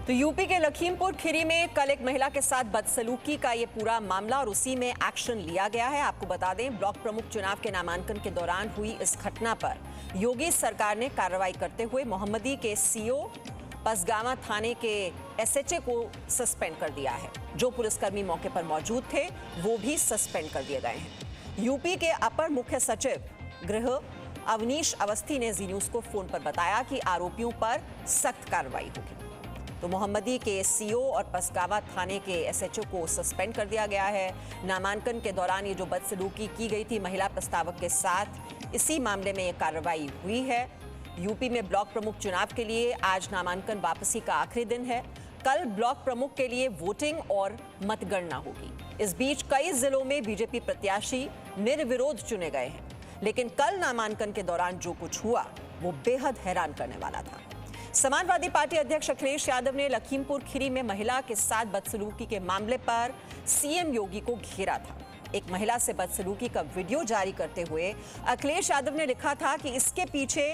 तो यूपी के लखीमपुर खीरी में कल एक महिला के साथ बदसलूकी का ये पूरा मामला और उसी में एक्शन लिया गया है। आपको बता दें, ब्लॉक प्रमुख चुनाव के नामांकन के दौरान हुई इस घटना पर योगी सरकार ने कार्रवाई करते हुए मोहम्मदी के सीओ पसगावा थाने के एसएचए को सस्पेंड कर दिया है। जो पुलिसकर्मी मौके पर मौजूद थे वो भी सस्पेंड कर दिए गए हैं। यूपी के अपर मुख्य सचिव गृह अवनीश अवस्थी ने जी न्यूज को फोन पर बताया कि आरोपियों पर सख्त कार्रवाई होगी। तो मोहम्मदी के सीओ और पसगावा थाने के एसएचओ को सस्पेंड कर दिया गया है। नामांकन के दौरान ये जो बदसलूकी की गई थी महिला प्रस्तावक के साथ, इसी मामले में ये कार्रवाई हुई है। यूपी में ब्लॉक प्रमुख चुनाव के लिए आज नामांकन वापसी का आखिरी दिन है। कल ब्लॉक प्रमुख के लिए वोटिंग और मतगणना होगी। इस बीच कई जिलों में बीजेपी प्रत्याशी निर्विरोध चुने गए हैं, लेकिन कल नामांकन के दौरान जो कुछ हुआ वो बेहद हैरान करने वाला था। समाजवादी पार्टी अध्यक्ष अखिलेश यादव ने लखीमपुर खीरी में महिला के साथ बदसलूकी के मामले पर सीएम योगी को घेरा था। एक महिला से बदसलूकी का वीडियो जारी करते हुए अखिलेश यादव ने लिखा था कि इसके पीछे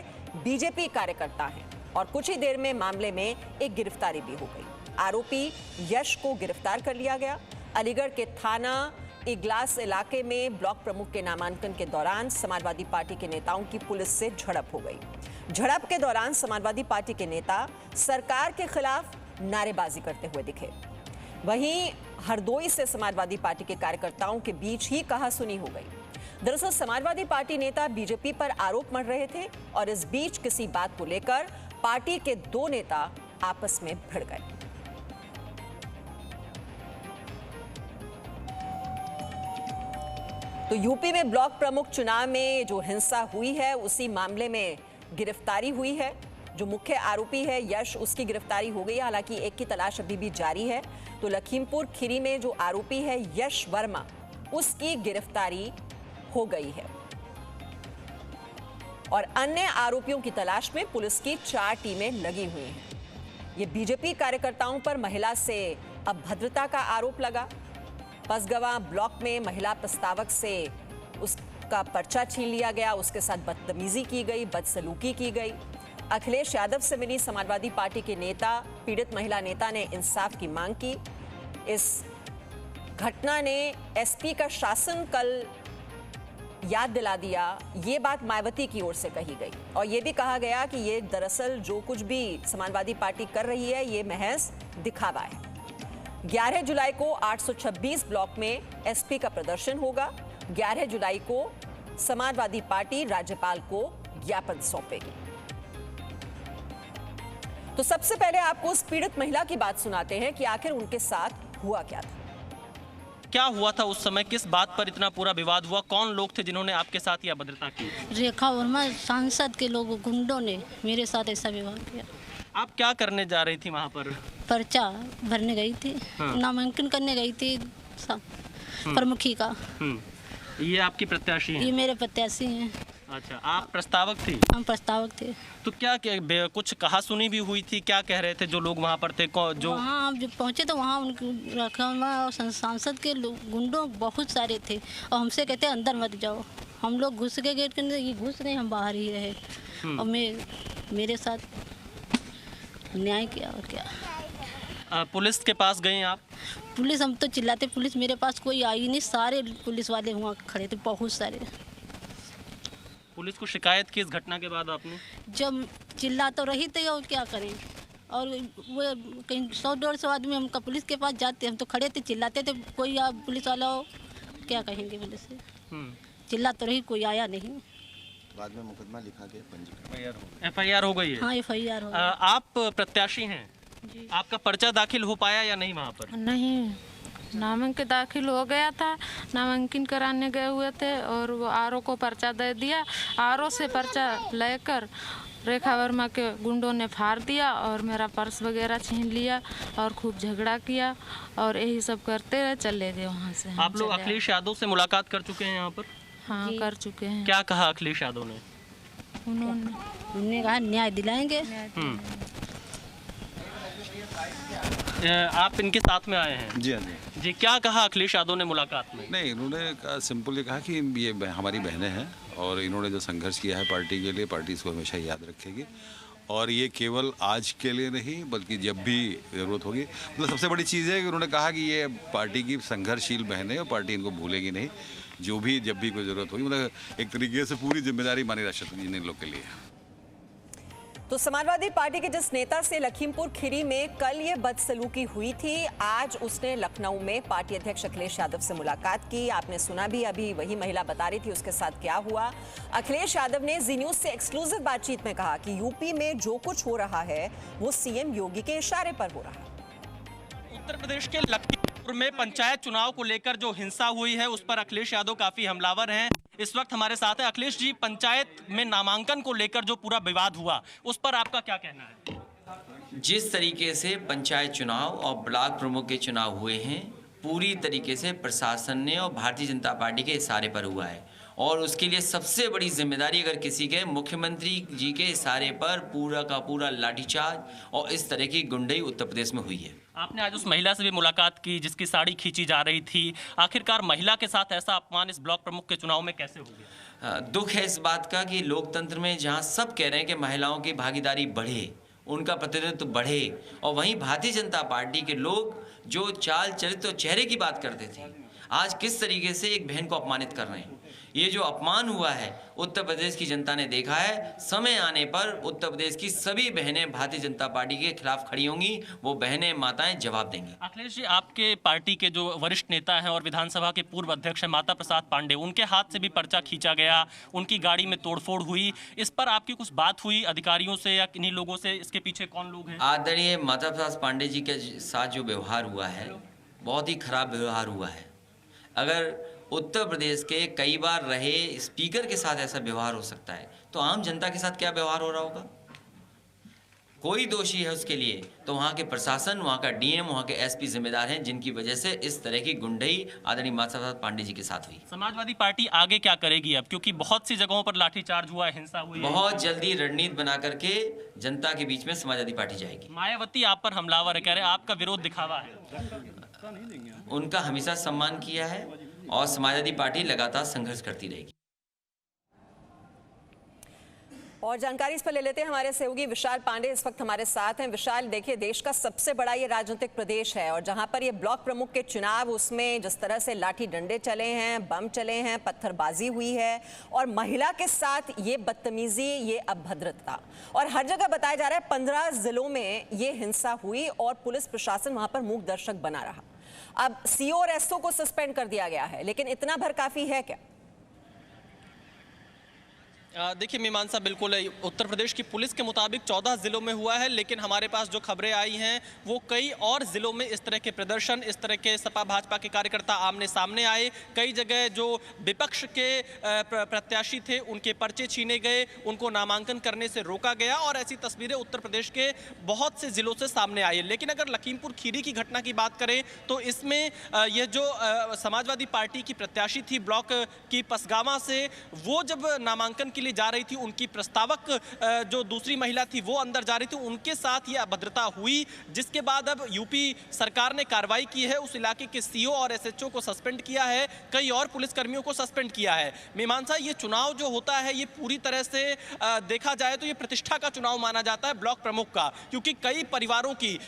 बीजेपी कार्यकर्ता हैं और कुछ ही देर में मामले में एक गिरफ्तारी भी हो गई। आरोपी यश को गिरफ्तार कर लिया गया। अलीगढ़ के थाना इगलास इलाके में ब्लॉक प्रमुख के नामांकन के दौरान समाजवादी पार्टी के नेताओं की पुलिस से झड़प हो गई। झड़प के दौरान समाजवादी पार्टी के नेता सरकार के खिलाफ नारेबाजी करते हुए दिखे। वहीं हरदोई से समाजवादी पार्टी के कार्यकर्ताओं के बीच ही कहासुनी हो गई। दरअसल समाजवादी पार्टी नेता बीजेपी पर आरोप मढ़ रहे थे और इस बीच किसी बात को लेकर पार्टी के दो नेता आपस में भिड़ गए। तो यूपी में ब्लॉक प्रमुख चुनाव में जो हिंसा हुई है उसी मामले में गिरफ्तारी हुई है। जो मुख्य आरोपी है यश, उसकी गिरफ्तारी हो गई है। हालांकि एक की तलाश अभी भी जारी है। तो लखीमपुर खीरी में जो आरोपी है यश वर्मा, उसकी गिरफ्तारी हो गई है और अन्य आरोपियों की तलाश में पुलिस की 4 टीमें लगी हुई हैं। ये बीजेपी कार्यकर्ताओं पर महिला से अभद्रता का आरोप लगा। पसगवा ब्लॉक में महिला प्रस्तावक से उसका पर्चा छीन लिया गया, उसके साथ बदतमीजी की गई, बदसलूकी की गई। अखिलेश यादव से मिली समाजवादी पार्टी के नेता, पीड़ित महिला नेता ने इंसाफ की मांग की। इस घटना ने एसपी का शासन कल याद दिला दिया। ये बात मायावती की ओर से कही गई और ये भी कहा गया कि ये दरअसल जो कुछ भी समाजवादी पार्टी कर रही है ये महज दिखावा है। 11 जुलाई को 826 ब्लॉक में एसपी का प्रदर्शन होगा। 11 जुलाई को समाजवादी पार्टी राज्यपाल को ज्ञापन सौंपेगी। तो सबसे पहले आपको उस पीड़ित महिला की बात सुनाते हैं कि आखिर उनके साथ हुआ क्या था। क्या हुआ था उस समय, किस बात पर इतना पूरा विवाद हुआ, कौन लोग थे जिन्होंने आपके साथ यह अभद्रता की? रेखा वर्मा सांसद के लोग गुंडों ने मेरे साथ ऐसा व्यवहार किया। आप क्या करने जा रही थी वहाँ पर? पर्चा भरने गई थी। हाँ। नामांकन करने गई थी प्रमुखी का। ये आपकी प्रत्याशी हैं? ये मेरे प्रत्याशी हैं। अच्छा, आप प्रस्तावक थी? हम प्रस्तावक थे। तो क्या कुछ कहासुनी भी हुई थी? क्या कह रहे थे जो लोग वहाँ पर थे? जो वहाँ हम जब पहुँचे तो वहाँ उनकी रेखा वर्मा और सांसद के गुंडों बहुत सारे थे और हमसे कहते अंदर मत जाओ। हम लोग घुस गए गेट के अंदर, ये घुस गए, हम बाहर ही रहे और मेरे साथ न्याय किया। और क्या पुलिस के पास गए आप? पुलिस, हम तो चिल्लाते, पुलिस मेरे पास कोई आई नहीं। सारे पुलिस वाले वहाँ खड़े थे, बहुत सारे। पुलिस को शिकायत की इस घटना के बाद आपने? जब चिल्ला तो रही थी और क्या करें, और वो कहीं 100-150 आदमी हमका पुलिस के पास जाते, हम तो खड़े थे, चिल्लाते थे। कोई आप पुलिस वाला हो, क्या कहेंगे पुलिस से? चिल्ला तो रही, कोई आया नहीं। बाद में मुकदमा लिखा गया, पंजीकरण एफआईआर हो गई है? हाँ, एफआईआर हो गई। आप प्रत्याशी हैं जी। आपका पर्चा दाखिल हो पाया या नहीं वहाँ पर? नहीं, नामांकन दाखिल हो गया था, नामांकन कराने गए हुए थे और वो आरओ को पर्चा दे दिया। आरओ से पर्चा लेकर रेखा वर्मा के गुंडों ने फाड़ दिया और मेरा पर्स वगैरह छीन लिया और खूब झगड़ा किया और यही सब करते रहे, चले गए वहाँ से। आप लोग अखिलेश यादव से मुलाकात कर चुके हैं यहाँ पर? हाँ, कर चुके हैं। क्या कहा अखिलेश यादव ने? उन्होंने कहा न्याय दिलाएंगे। आप इनके साथ में आए हैं? जी हाँ जी। जी, क्या कहा अखिलेश यादव ने मुलाकात में? नहीं, इन्होंने सिंपली कहा कि ये हमारी बहनें हैं और इन्होंने जो संघर्ष किया है पार्टी के लिए, पार्टी इसको हमेशा याद रखेगी और ये केवल आज के लिए नहीं बल्कि जब भी ज़रूरत होगी। मतलब सबसे बड़ी चीज़ है कि उन्होंने कहा कि ये पार्टी की संघर्षशील बहन है और पार्टी इनको भूलेगी नहीं, जो भी जब भी कोई ज़रूरत होगी। मतलब एक तरीके से पूरी जिम्मेदारी मानी राष्ट्रपति जी ने इन लोग के लिए। तो समाजवादी पार्टी के जिस नेता से लखीमपुर खीरी में कल ये बदसलूकी हुई थी, आज उसने लखनऊ में पार्टी अध्यक्ष अखिलेश यादव से मुलाकात की। आपने सुना भी, अभी वही महिला बता रही थी उसके साथ क्या हुआ। अखिलेश यादव ने जी न्यूज से एक्सक्लूसिव बातचीत में कहा कि यूपी में जो कुछ हो रहा है वो सीएम योगी के इशारे पर हो रहा है। उत्तर प्रदेश के लखीमपुर में पंचायत चुनाव को लेकर जो हिंसा हुई है उस पर अखिलेश यादव काफी हमलावर हैं। इस वक्त हमारे साथ है अखिलेश जी। पंचायत में नामांकन को लेकर जो पूरा विवाद हुआ उस पर आपका क्या कहना है? जिस तरीके से पंचायत चुनाव और ब्लॉक प्रमुख के चुनाव हुए हैं, पूरी तरीके से प्रशासन ने और भारतीय जनता पार्टी के इशारे पर हुआ है और उसके लिए सबसे बड़ी जिम्मेदारी अगर किसी के, मुख्यमंत्री जी के इशारे पर पूरा का पूरा लाठीचार्ज और इस तरह की गुंडई उत्तर प्रदेश में हुई है। आपने आज उस महिला से भी मुलाकात की जिसकी साड़ी खींची जा रही थी। आखिरकार महिला के साथ ऐसा अपमान इस ब्लॉक प्रमुख के चुनाव में कैसे हो गया? दुख है इस बात का कि लोकतंत्र में जहां सब कह रहे हैं कि महिलाओं की भागीदारी बढ़े, उनका प्रतिनिधित्व बढ़े, और वहीं भारतीय जनता पार्टी के लोग जो चाल चरित्र और चेहरे की बात करते थे, आज किस तरीके से एक बहन को अपमानित कर रहे हैं। ये जो अपमान हुआ है उत्तर प्रदेश की जनता ने देखा है। समय आने पर उत्तर प्रदेश की सभी बहनें भारतीय जनता पार्टी के खिलाफ खड़ी होंगी, वो बहनें माताएं जवाब देंगी। अखिलेश जी, आपके पार्टी के जो वरिष्ठ नेता हैं और विधानसभा के पूर्व अध्यक्ष हैं माता प्रसाद पांडे, उनके हाथ से भी पर्चा खींचा गया, उनकी गाड़ी में तोड़फोड़ हुई। इस पर आपकी कुछ बात हुई अधिकारियों से या किन्हीं लोगों से? इसके पीछे कौन लोग हैं? आदरणीय माता प्रसाद पांडे जी के साथ जो व्यवहार हुआ है बहुत ही खराब व्यवहार हुआ है। अगर उत्तर प्रदेश के कई बार रहे स्पीकर के साथ ऐसा व्यवहार हो सकता है तो आम जनता के साथ क्या व्यवहार हो रहा होगा? कोई दोषी है उसके लिए तो वहाँ के प्रशासन, वहाँ का डीएम, वहाँ के एसपी जिम्मेदार हैं, जिनकी वजह से इस तरह की गुंडई आदरणीय माता प्रसाद पांडे जी के साथ हुई। समाजवादी पार्टी आगे क्या करेगी अब, क्योंकि बहुत सी जगहों पर लाठीचार्ज हुआ, हिंसा हुई? बहुत जल्दी रणनीति बना करके जनता के बीच में समाजवादी पार्टी जाएगी। मायावती आप पर हमलावर है, कह रहे आपका विरोध दिखावा है। उनका हमेशा सम्मान किया है और समाजवादी पार्टी लगातार संघर्ष करती रहेगी। और जानकारी इस पर ले लेते हैं, हमारे सहयोगी विशाल पांडे इस वक्त हमारे साथ हैं। विशाल, देखिए देश का सबसे बड़ा ये राजनीतिक प्रदेश है और जहां पर ये ब्लॉक प्रमुख के चुनाव, उसमें जिस तरह से लाठी डंडे चले हैं, बम चले हैं, पत्थरबाजी हुई है और महिला के साथ ये बदतमीजी, ये अभद्रता, और हर जगह बताया जा रहा है 15 जिलों में ये हिंसा हुई और पुलिस प्रशासन वहां पर मूक दर्शक बना रहा। अब सीओ और एसओ को सस्पेंड कर दिया गया है, लेकिन इतना भर काफी है क्या? देखिए मीमांसा, बिल्कुल उत्तर प्रदेश की पुलिस के मुताबिक 14 जिलों में हुआ है, लेकिन हमारे पास जो खबरें आई हैं वो कई और जिलों में इस तरह के प्रदर्शन, इस तरह के सपा भाजपा के कार्यकर्ता आमने सामने आए। कई जगह जो विपक्ष के प्रत्याशी थे उनके पर्चे छीने गए, उनको नामांकन करने से रोका गया और ऐसी तस्वीरें उत्तर प्रदेश के बहुत से जिलों से सामने आई। लेकिन अगर लखीमपुर खीरी की घटना की बात करें तो इसमें यह जो समाजवादी पार्टी की प्रत्याशी थी ब्लॉक की पसगावा से, वो जब नामांकन के लिए जा रही थी, उनकी प्रस्तावक जो दूसरी महिला थी वो अंदर जा रही थी, उनके साथ ये अभद्रता हुई, जिसके बाद अब यूपी सरकार ने कार्रवाई की है। उस इलाके के सीओ और एसएचओ को सस्पेंड किया है, कई और पुलिसकर्मियों को सस्पेंड किया है। मीमांसा, ये चुनाव जो होता है ये पूरी तरह से देखा जाए तो ये प्रतिष्ठा का चुनाव माना जाता है ब्लॉक प्रमुख का, क्योंकि कई परिवारों की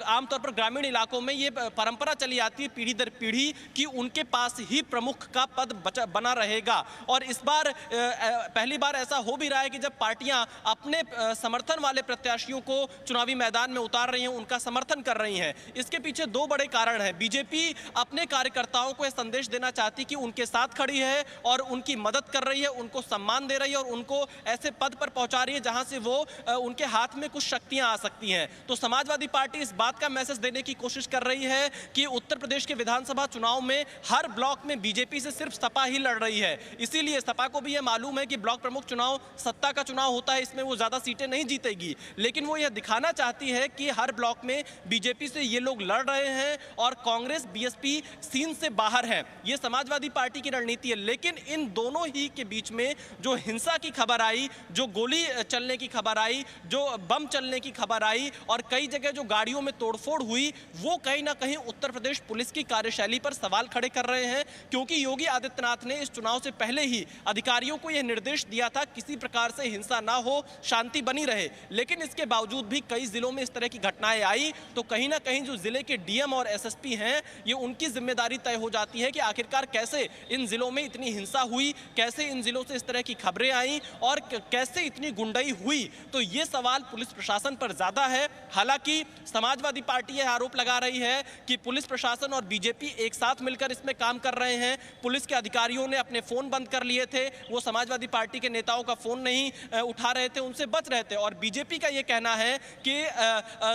आमतौर पर ग्रामीण इलाकों में ये परंपरा चली आती है पीढ़ी दर पीढ़ी कि उनके पास ही प्रमुख का पद बना रहेगा। और इस बार पहली बार ऐसा हो भी रहा है कि जब पार्टियां अपने समर्थन वाले प्रत्याशियों को चुनावी मैदान में उतार रही हैं, उनका समर्थन कर रही हैं। इसके पीछे दो बड़े कारण हैं। बीजेपी अपने कार्यकर्ताओं को यह संदेश देना चाहती कि उनके साथ खड़ी है और उनकी मदद कर रही है, उनको सम्मान दे रही है और उनको ऐसे पद पर पहुंचा रही है जहां से वो उनके हाथ में कुछ शक्तियां आ सकती हैं। तो समाजवादी पार्टी इस बात का मैसेज देने की कोशिश कर रही है कि उत्तर प्रदेश के विधानसभा चुनाव में हर ब्लॉक में बीजेपी से सिर्फ सपा ही लड़ रही है। इसीलिए सपा को भी यह मालूम है कि ब्लॉक प्रमुख चुनाव सत्ता का चुनाव होता है, इसमें वो ज्यादा सीटें नहीं जीतेगी, लेकिन वो यह दिखाना चाहती है कि हर ब्लॉक में बीजेपी से ये लोग लड़ रहे हैं और कांग्रेस बीएसपी सीन से बाहर है। ये समाजवादी पार्टी की रणनीति है। लेकिन इन दोनों ही के बीच में जो हिंसा की खबर आई, जो गोली चलने की खबर आई, जो बम चलने की खबर आई और कई जगह जो गाड़ियों में तोड़फोड़ हुई, वो कहीं ना कहीं उत्तर प्रदेश पुलिस की कार्यशैली पर सवाल खड़े कर रहे हैं, क्योंकि योगी आदित्यनाथ ने इस चुनाव से पहले ही अधिकारियों को यह निर्देश दिया लिया था किसी प्रकार से हिंसा ना हो, शांति बनी रहे। लेकिन इसके बावजूद भी कई जिलों में इस तरह की घटनाएं आई तो कहीं ना कहीं जो जिले के डीएम और एसएसपी हैं, ये उनकी जिम्मेदारी तय हो जाती है कि आखिरकार कैसे इन जिलों में इतनी हिंसा हुई, कैसे इन जिलों से इस तरह की खबरें आई और कैसे इतनी गुंडाई हुई। तो ये सवाल पुलिस प्रशासन पर ज्यादा है। हालांकि समाजवादी पार्टी यह आरोप लगा रही है कि पुलिस प्रशासन और बीजेपी एक साथ मिलकर इसमें काम कर रहे हैं। पुलिस के अधिकारियों ने अपने फोन बंद कर लिए थे, वो समाजवादी पार्टी के नेताओं का फोन नहीं उठा रहे थे, उनसे बच रहे थे। और बीजेपी का ये कहना है कि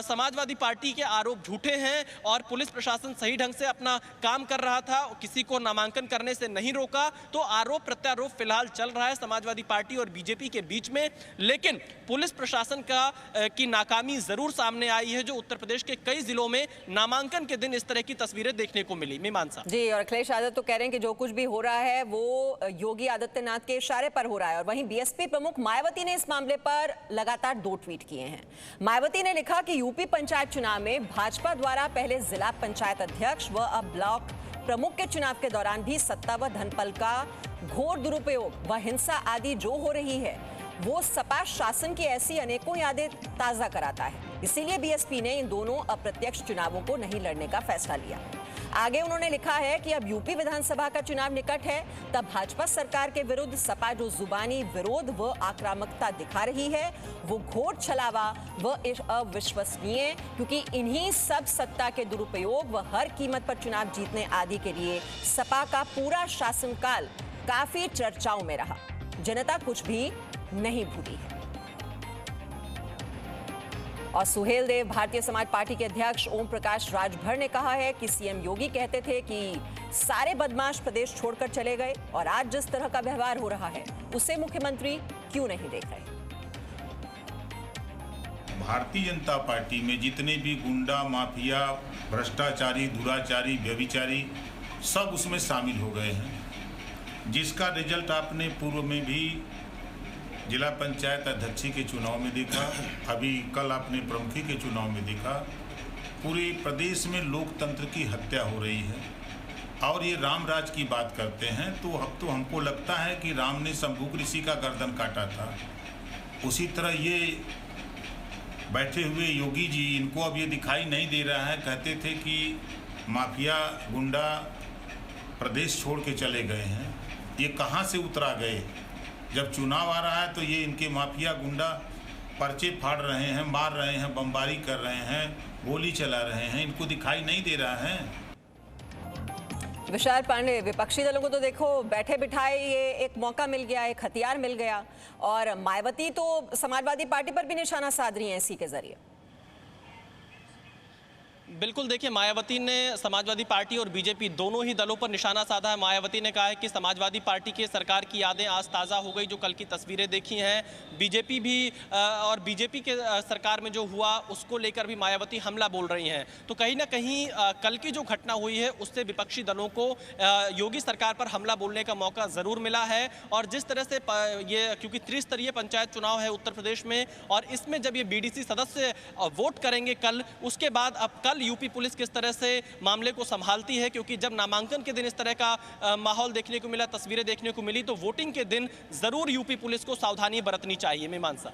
समाजवादी पार्टी के आरोप झूठे हैं और पुलिस प्रशासन सही ढंग से अपना काम कर रहा था, किसी को नामांकन करने से नहीं रोका। तो आरोप प्रत्यारोप फिलहाल चल रहा है समाजवादी पार्टी और बीजेपी के बीच में। लेकिन पुलिस प्रशासन की नाकामी जरूर सामने आई है, जो उत्तर प्रदेश के कई जिलों में नामांकन के दिन इस तरह की तस्वीरें देखने को मिली। मीमांसा जी, और अखिलेश यादव तो कह रहे हैं कि जो कुछ भी हो रहा है वो योगी आदित्यनाथ के इशारे पर हो रहा है। और वहीं बीएसपी प्रमुख मायावती ने इस मामले पर लगातार 2 ट्वीट किए हैं। मायावती ने लिखा कि यूपी पंचायत चुनाव में भाजपा द्वारा पहले जिला पंचायत अध्यक्ष व अब ब्लॉक प्रमुख के चुनाव के दौरान भी सत्ता व धनबल का घोर दुरुपयोग व हिंसा आदि जो हो रही है, वो सपा शासन की ऐसी अनेकों यादें ताजा कराता है। इसीलिए बीएसपी ने इन दोनों अप्रत्यक्ष चुनावों को नहीं लड़ने का फैसला लिया। आगे उन्होंने लिखा है कि अब यूपी विधानसभा का चुनाव निकट है, तब भाजपा सरकार के विरुद्ध सपा जो जुबानी विरोध व आक्रामकता दिखा रही है, वो घोर छलावा व अविश्वसनीय, क्योंकि इन्हीं सब सत्ता के दुरुपयोग व हर कीमत पर चुनाव जीतने आदि के लिए सपा का पूरा शासनकाल काफी चर्चाओं में रहा। जनता कुछ भी नहीं भूली है। और सुहेल देव, भारतीय समाज पार्टी के अध्यक्ष ओम प्रकाश राजभर ने कहा है कि सीएम योगी कहते थे कि सारे बदमाश प्रदेश छोड़कर चले गए और आज जिस तरह का व्यवहार हो रहा है उसे मुख्यमंत्री क्यों नहीं देख रहे। भारतीय जनता पार्टी में जितने भी गुंडा, माफिया, भ्रष्टाचारी, दुराचारी, व्यभिचारी सब उसमें शामिल हो गए हैं, जिसका रिजल्ट आपने पूर्व में भी जिला पंचायत अध्यक्षी के चुनाव में देखा, अभी कल आपने प्रमुखी के चुनाव में देखा। पूरे प्रदेश में लोकतंत्र की हत्या हो रही है और ये राम राज की बात करते हैं तो अब तो हमको लगता है कि राम ने शंभुक ऋषि का गर्दन काटा था, उसी तरह ये बैठे हुए योगी जी, इनको अब ये दिखाई नहीं दे रहा है। कहते थे कि माफिया गुंडा प्रदेश छोड़ के चले गए हैं, ये कहाँ से उतरा गए। जब चुनाव आ रहा है तो ये इनके माफिया गुंडा पर्चे फाड़ रहे हैं, मार रहे हैं, बमबारी कर रहे हैं, गोली चला रहे हैं, इनको दिखाई नहीं दे रहा है। विशाल पांडे, विपक्षी दलों को तो देखो बैठे बिठाए ये एक मौका मिल गया, एक हथियार मिल गया, और मायावती तो समाजवादी पार्टी पर भी निशाना साध रही है इसी के जरिए। बिल्कुल, देखिए मायावती ने समाजवादी पार्टी और बीजेपी दोनों ही दलों पर निशाना साधा है। मायावती ने कहा है कि समाजवादी पार्टी की सरकार की यादें आज ताज़ा हो गई, जो कल की तस्वीरें देखी हैं। बीजेपी भी और बीजेपी के सरकार में जो हुआ उसको लेकर भी मायावती हमला बोल रही हैं। तो कहीं ना कहीं कल की जो घटना हुई है उससे विपक्षी दलों को योगी सरकार पर हमला बोलने का मौका ज़रूर मिला है। और जिस तरह से ये, क्योंकि त्रिस्तरीय पंचायत चुनाव है उत्तर प्रदेश में, और इसमें जब ये बीडीसी सदस्य वोट करेंगे कल, उसके बाद अब कल यूपी पुलिस किस तरह से मामले को संभालती है, क्योंकि जब नामांकन के दिन इस तरह का माहौल देखने को मिला, तस्वीरें देखने को मिली, तो वोटिंग के दिन जरूर यूपी पुलिस को सावधानी बरतनी चाहिए। मीमांसा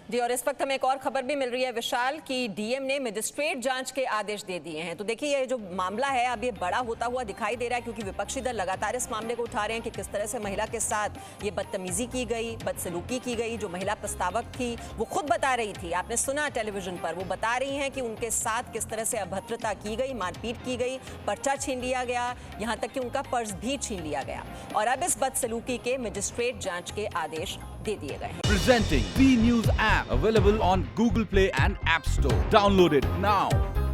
जी, और इस वक्त हमें एक और खबर भी मिल रही है विशाल की डीएम ने मजिस्ट्रेट जांच के आदेश दे दिए हैं। तो देखिए ये जो मामला है अब ये बड़ा होता हुआ दिखाई दे रहा है, क्योंकि विपक्षी दल लगातार इस मामले को उठा रहे हैं कि किस तरह से महिला के साथ ये बदतमीजी की गई, बदसलूकी की गई। जो महिला प्रस्तावक थी वो खुद बता रही थी, आपने सुना टेलीविजन पर, वो बता रही हैं कि उनके साथ किस तरह से अभद्रता की गई, मारपीट की गई, पर्चा छीन लिया गया, यहाँ तक कि उनका पर्स भी छीन लिया गया। और अब इस बदसलूकी के मजिस्ट्रेट जांच के आदेश दे दिए गए हैं। Presenting V News app available on Google Play and App Store. Download it now.